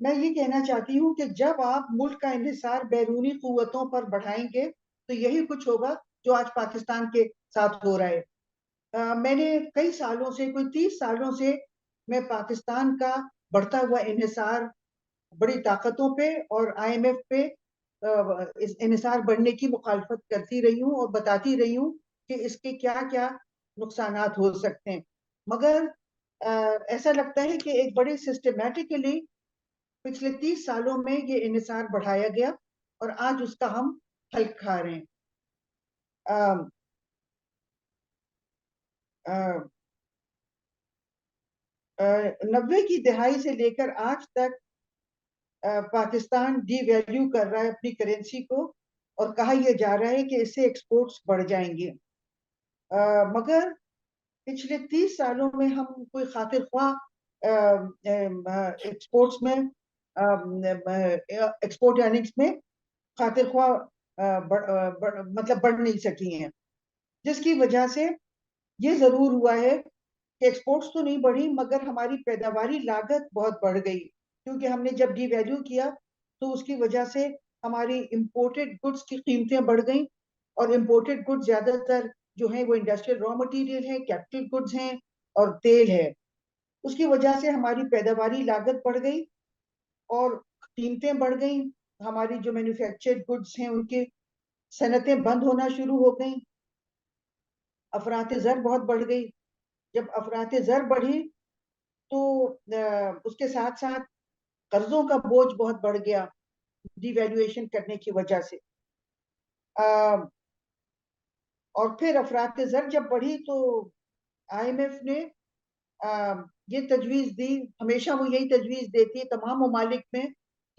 میں یہ کہنا چاہتی ہوں کہ جب آپ ملک کا انحصار بیرونی قوتوں پر بڑھائیں گے تو یہی کچھ ہوگا جو آج پاکستان کے ساتھ ہو رہا ہے۔ میں نے کئی سالوں سے، کوئی 30 سالوں سے میں پاکستان کا بڑھتا ہوا انحصار بڑی طاقتوں پہ اور آئی ایم ایف پہ اس انحصار بڑھنے کی مخالفت کرتی رہی ہوں اور بتاتی رہی ہوں کہ اس کے کیا کیا نقصانات ہو سکتے ہیں، مگر ایسا لگتا ہے کہ ایک بڑے سسٹمیٹکلی پچھلے 30 سالوں میں یہ انحصار بڑھایا گیا اور آج اس کا ہم پھل کھا رہے ہیں۔ آم، آم، 90 کی دہائی سے لے کر آج تک پاکستان ڈی ویلیو کر رہا ہے اپنی کرنسی کو، اور کہا یہ جا رہا ہے کہ اس سے ایکسپورٹس بڑھ جائیں گے، مگر پچھلے 30 سالوں میں ہم کوئی خاطر خواہ ایکسپورٹس میں ایکسپورٹ ارننگز میں خاطر خواہ مطلب بڑھ نہیں سکی ہیں، جس کی وجہ سے یہ ضرور ہوا ہے کہ ایکسپورٹس تو نہیں بڑھی مگر ہماری پیداواری لاگت بہت بڑھ گئی، کیونکہ ہم نے جب ڈی ویلیو کیا تو اس کی وجہ سے ہماری امپورٹڈ گڈس کی قیمتیں بڑھ گئیں، اور امپورٹڈ گڈ زیادہ تر جو ہیں وہ انڈسٹریل را مٹیریل ہے، کیپٹل گڈز ہیں اور تیل ہے، اس کی وجہ سے ہماری پیداواری لاگت بڑھ گئی اور قیمتیں بڑھ گئیں، ہماری جو مینوفیکچرڈ گڈس ہیں ان کی صنعتیں بند ہونا شروع ہو گئیں، افراط زر بہت بڑھ گئی، جب افراط زر بڑھی تو اس کے ساتھ ساتھ قرضوں کا بوجھ بہت بڑھ گیا ڈی ویلیویشن کرنے کی وجہ سے، اور پھر افراط زر جب بڑھی تو آئی ایم ایف نے یہ تجویز دی، ہمیشہ وہ یہی تجویز دیتی ہے تمام ممالک میں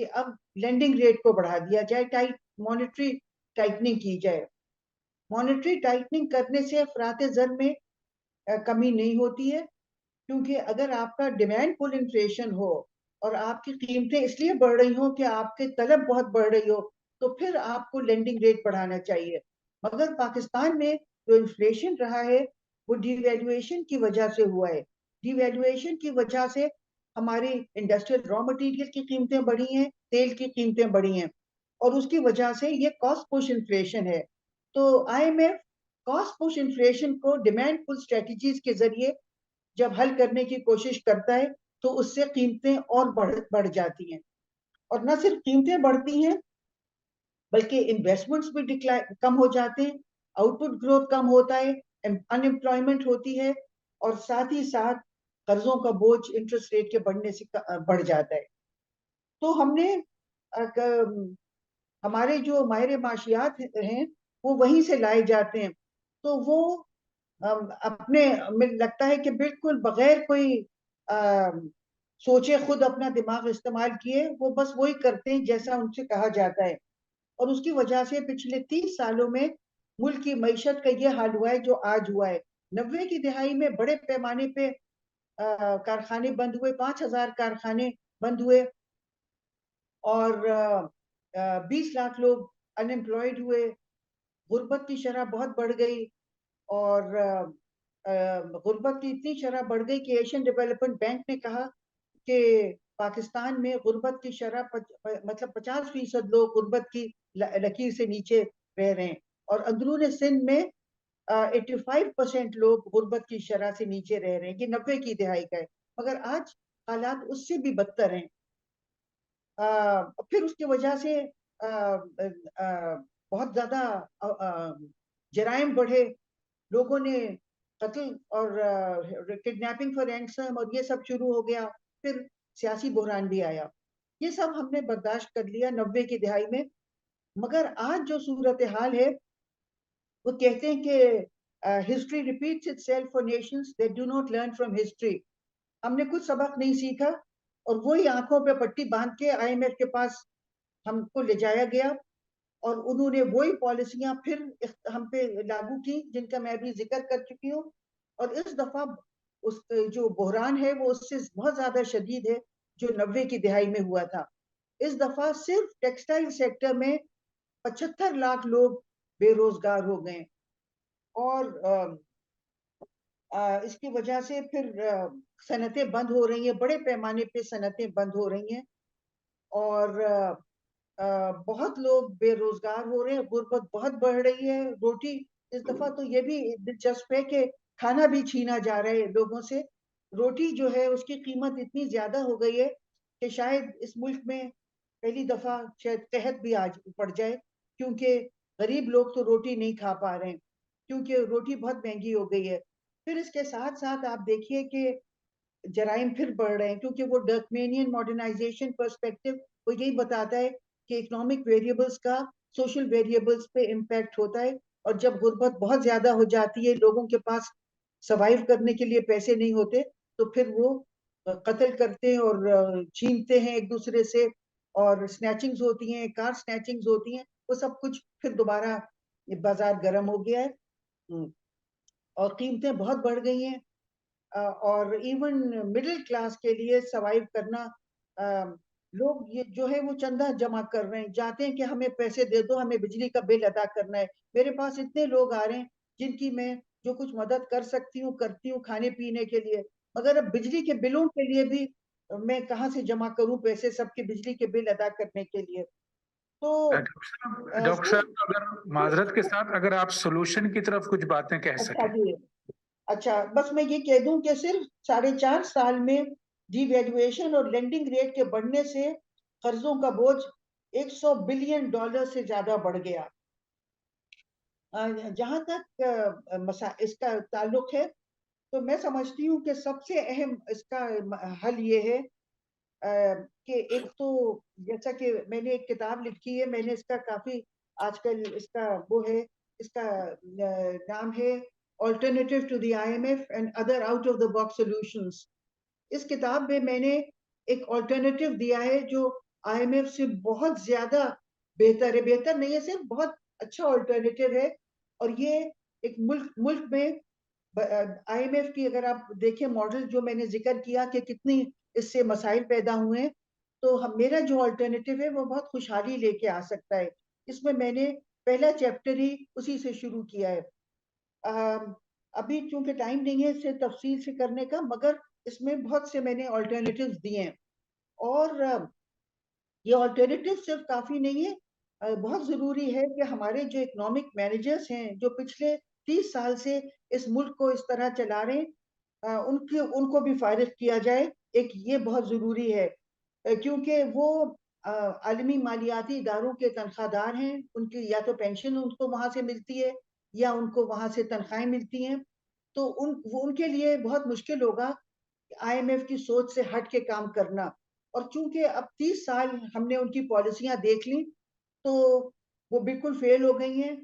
کہ اب لینڈنگ ریٹ کو بڑھا دیا جائے، مانیٹری ٹائٹننگ کی جائے۔ مانیٹری ٹائٹننگ کرنے سے افراط زر میں کمی نہیں ہوتی ہے، کیونکہ اگر آپ کا ڈیمانڈ پل انفلیشن ہو اور آپ کی قیمتیں اس لیے بڑھ رہی ہوں کہ آپ کی طلب بہت بڑھ رہی ہو تو پھر آپ کو لینڈنگ ریٹ بڑھانا چاہیے، مگر پاکستان میں جو انفلیشن رہا ہے وہ ڈی ویلیویشن کی وجہ سے ہوا ہے، ڈی ویلیویشن کی وجہ سے ہماری انڈسٹریل را مٹیریل کی قیمتیں بڑھی ہیں، تیل کی قیمتیں بڑھی ہیں، اور اس کی وجہ سے یہ کاسٹ پش انفلیشن ہے۔ تو I M F cost push inflation کو ڈیمانڈ پل اسٹریٹجیز کے ذریعے جب حل کرنے کی کوشش کرتا ہے تو اس سے قیمتیں اور بڑھ جاتی ہیں، اور نہ صرف قیمتیں بڑھتی ہیں بلکہ انویسٹمنٹس بھی کم ہو جاتے ہیں، آؤٹ پٹ گروتھ کم ہوتا ہے، ان امپلائمنٹ ہوتی ہے، اور ساتھ ہی ساتھ قرضوں کا بوجھ انٹرسٹ ریٹ کے بڑھنے سے بڑھ جاتا ہے۔ تو ہم نے ہمارے جو ماہر معاشیات ہیں وہ وہیں سے لائے جاتے ہیں، تو وہ اپنے لگتا ہے کہ بالکل بغیر کوئی سوچے خود اپنا دماغ استعمال کیے وہ بس وہی کرتے ہیں جیسا ان سے کہا جاتا ہے، اور اس کی وجہ سے پچھلے 30 سالوں میں ملک کی معیشت کا یہ حال ہوا ہے جو آج ہوا ہے۔ 90 کی دہائی میں بڑے پیمانے پہ کارخانے بند ہوئے، 5,000 کارخانے بند ہوئے، اور 20 لاکھ لوگ ان امپلائڈ ہوئے، غربت کی شرح بہت بڑھ گئی، اور غربت کی اتنی شرح بڑھ گئی کہ ایشین ڈیولپمنٹ بینک نے کہا کہ پاکستان میں غربت کی شرح مطلب 50% لوگ غربت کی لکیر سے نیچے رہ رہے ہیں، اور اندرون سندھ میں 85% لوگ غربت کی شرح سے نیچے رہ رہے ہیں، یہ 90 کی دہائی کا ہے، مگر آج حالات اس سے بھی بدتر ہیں۔ پھر اس کی وجہ سے بہت زیادہ جرائم بڑھے، لوگوں نے قتل اور کڈنیپنگ فار رینسم اور یہ سب شروع ہو گیا، پھر سیاسی بحران بھی آیا، یہ سب ہم نے برداشت کر لیا 90 کی دہائی میں، مگر آج جو صورتحال ہے وہ کہتے ہیں کہ history repeats it self for nations that do not learn from history, ہم نے کچھ سبق نہیں سیکھا، اور وہی آنکھوں پہ پٹی باندھ کے آئی ایم ایف کے پاس ہم کو لے جایا گیا، اور انہوں نے وہی پالیسیاں پھر ہم پہ لاگو کی جن کا میں ابھی ذکر کر چکی ہوں، اور اس دفعہ اس جو بحران ہے وہ اس سے بہت زیادہ شدید ہے جو 90 کی دہائی میں ہوا تھا۔ اس دفعہ صرف ٹیکسٹائل سیکٹر میں 75 لاکھ لوگ بے روزگار ہو گئے، اور اس کی وجہ سے پھر صنعتیں بند ہو رہی ہیں، بڑے پیمانے پہ صنعتیں بند ہو رہی ہیں، اور بہت لوگ بے روزگار ہو رہے ہیں, غربت بہت بڑھ رہی ہے. روٹی اس دفعہ تو یہ بھی دلچسپ ہے کہ کھانا بھی چھینا جا رہا ہے لوگوں سے. روٹی جو ہے اس کی قیمت اتنی زیادہ ہو گئی ہے کہ شاید اس ملک میں پہلی دفعہ شاید قحط بھی آج پڑ جائے, کیونکہ غریب لوگ تو روٹی نہیں کھا پا رہے ہیں, کیونکہ روٹی بہت مہنگی ہو گئی ہے. پھر اس کے ساتھ ساتھ آپ دیکھیے کہ جرائم پھر بڑھ رہے ہیں, کیونکہ وہ ڈرکمینین ماڈرنائزیشن پرسپیکٹو وہ یہی بتاتا ہے کہ اکنامک ویریبلز کا سوشل ویریبلز پہ امپیکٹ ہوتا ہے. اور جب غربت بہت زیادہ ہو جاتی ہے, لوگوں کے پاس سروائیو کرنے کے لیے پیسے نہیں ہوتے, تو پھر وہ قتل کرتے ہیں اور چھینتے ہیں ایک دوسرے سے, اور سنیچنگز ہوتی ہیں, کار سنیچنگز ہوتی ہیں, وہ سب کچھ پھر دوبارہ بازار گرم ہو گیا ہے اور قیمتیں بہت بڑھ گئی ہیں. اور ایون مڈل کلاس کے لیے سروائیو کرنا, لوگ یہ جو ہے وہ چندہ جمع کر رہے ہیں, چاہتے ہیں کہ ہمیں پیسے دے دو, ہمیں بجلی کا بل ادا کرنا ہے. میرے پاس اتنے لوگ آ رہے ہیں جن کی میں جو کچھ مدد کر سکتی ہوں کرتی ہوں کھانے پینے کے لیے, مگر اب بجلی کے بلوں کے لیے بھی میں کہاں سے جمع کروں پیسے سب کے بجلی کے بل ادا کرنے کے لیے. تو ڈاکٹر صاحب اگر معذرت کے ساتھ اگر آپ سولوشن کی طرف کچھ باتیں کہہ اچھا سکیں. جی, اچھا بس میں یہ کہہ دوں کہ صرف 4.5 سال میں ڈی ویلیویشن اور لینڈنگ ریٹ کے بڑھنے سے قرضوں کا بوجھ $100 بلین سے زیادہ بڑھ گیا. جہاں تک اس کا تعلق ہے, تو میں سمجھتی ہوں کہ سب سے اہم اس کا حل یہ ہے کہ ایک تو جیسا کہ میں نے ایک کتاب لکھی ہے, میں نے اس کا کافی آج کل اس کا وہ ہے, اس کا نام ہے Alternative to the IMF and Other Out of the Box Solutions. اس کتاب میں نے ایک آلٹرنیٹو دیا ہے جو آئی ایم ایف سے بہت زیادہ بہتر ہے, بہتر نہیں ہے صرف بہت اچھا آلٹرنیٹو ہے. اور یہ ایک ملک میں آئی ایم ایف کی اگر آپ دیکھیں ماڈل جو میں نے ذکر کیا کہ کتنی اس سے مسائل پیدا ہوئے ہیں, تو میرا جو آلٹرنیٹو ہے وہ بہت خوشحالی لے کے آ سکتا ہے. اس میں نے پہلا چیپٹر ہی اسی سے شروع کیا ہے. ابھی چونکہ ٹائم نہیں ہے اسے تفصیل سے کرنے کا, مگر اس میں بہت سے میں نے آلٹرنیٹیوز دیے ہیں. اور یہ آلٹرنیٹیو صرف کافی نہیں ہے, بہت ضروری ہے کہ ہمارے جو اکنامک مینیجرز ہیں جو پچھلے 30 سال سے اس ملک کو اس طرح چلا رہے ہیں, ان کو بھی فارغ کیا جائے. ایک یہ بہت ضروری ہے کیونکہ وہ عالمی مالیاتی اداروں کے تنخواہ دار ہیں, ان کی یا تو پینشن ان کو وہاں سے ملتی ہے یا ان کو وہاں سے تنخواہیں ملتی ہیں, تو ان کے لیے بہت مشکل ہوگا آئی ایم ایف کی سوچ سے ہٹ کے کام کرنا. اور چونکہ اب 30 سال ہم نے ان کی پالیسیاں دیکھ لی تو وہ بالکل فیل ہو گئی ہیں,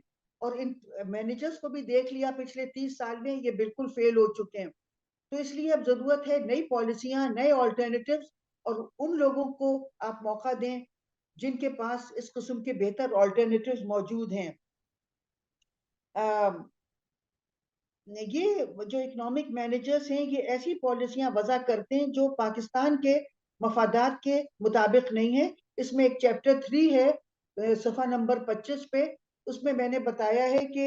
اور ان مینیجرز کو بھی دیکھ لیا پچھلے 30 سال میں یہ بالکل فیل ہو چکے ہیں. تو اس لیے اب ضرورت ہے نئی پالیسیاں, نئے آلٹرنیٹیوز, اور ان لوگوں کو آپ موقع دیں جن کے پاس اس قسم کے بہتر آلٹرنیٹیوز موجود ہیں. یہ جو اکنامک مینیجرز ہیں یہ ایسی پالیسیاں وضع کرتے ہیں جو پاکستان کے مفادات کے مطابق نہیں ہے. اس میں ایک چیپٹر 3 ہے صفحہ نمبر 25 پہ, اس میں میں نے بتایا ہے کہ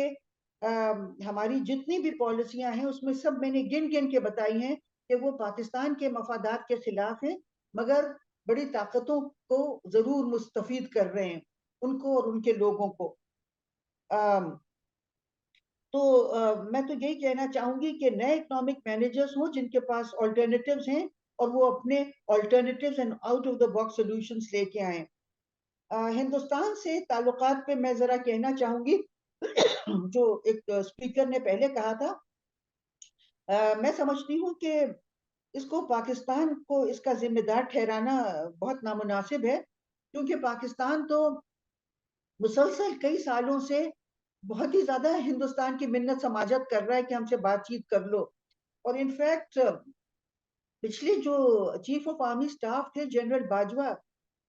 ہماری جتنی بھی پالیسیاں ہیں اس میں سب میں نے گن گن کے بتائی ہیں کہ وہ پاکستان کے مفادات کے خلاف ہیں, مگر بڑی طاقتوں کو ضرور مستفید کر رہے ہیں, ان کو اور ان کے لوگوں کو. تو میں تو یہی کہنا چاہوں گی کہ نئے اکنامک مینیجرز ہوں جن کے پاس آلٹرنیٹیوز ہیں, اور وہ اپنے alternatives and out of the box solutions لے کے آئیں. ہندوستان سے تعلقات پہ میں ذرا کہنا چاہوں گی جو ایک اسپیکر نے پہلے کہا تھا, میں سمجھتی ہوں کہ اس کو پاکستان کو اس کا ذمہ دار ٹھہرانا بہت نامناسب ہے, کیونکہ پاکستان تو مسلسل کئی سالوں سے بہت ہی زیادہ ہندوستان کی منت سماجت کر رہا ہے کہ ہم سے بات چیت کر لو. اور انفیکٹ پچھلے جو چیف آف آرمی سٹاف تھے جنرل باجوہ,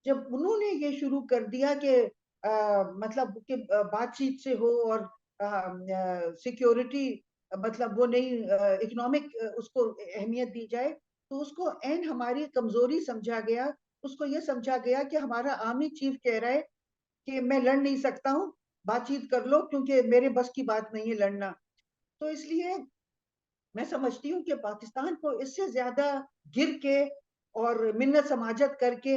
جب انہوں نے یہ شروع کر دیا کہ مطلب کہ بات چیت سے ہو اور سیکیورٹی مطلب وہ نہیں اکنامک اس کو اہمیت دی جائے, تو اس کو این ہماری کمزوری سمجھا گیا. اس کو یہ سمجھا گیا کہ ہمارا آرمی چیف کہہ رہا ہے کہ میں لڑ نہیں سکتا ہوں, بات چیت کر لو کیونکہ میرے بس کی بات نہیں ہے لڑنا. تو اس لیے میں سمجھتی ہوں کہ پاکستان کو اس سے زیادہ گر کے اور منت سماجت کر کے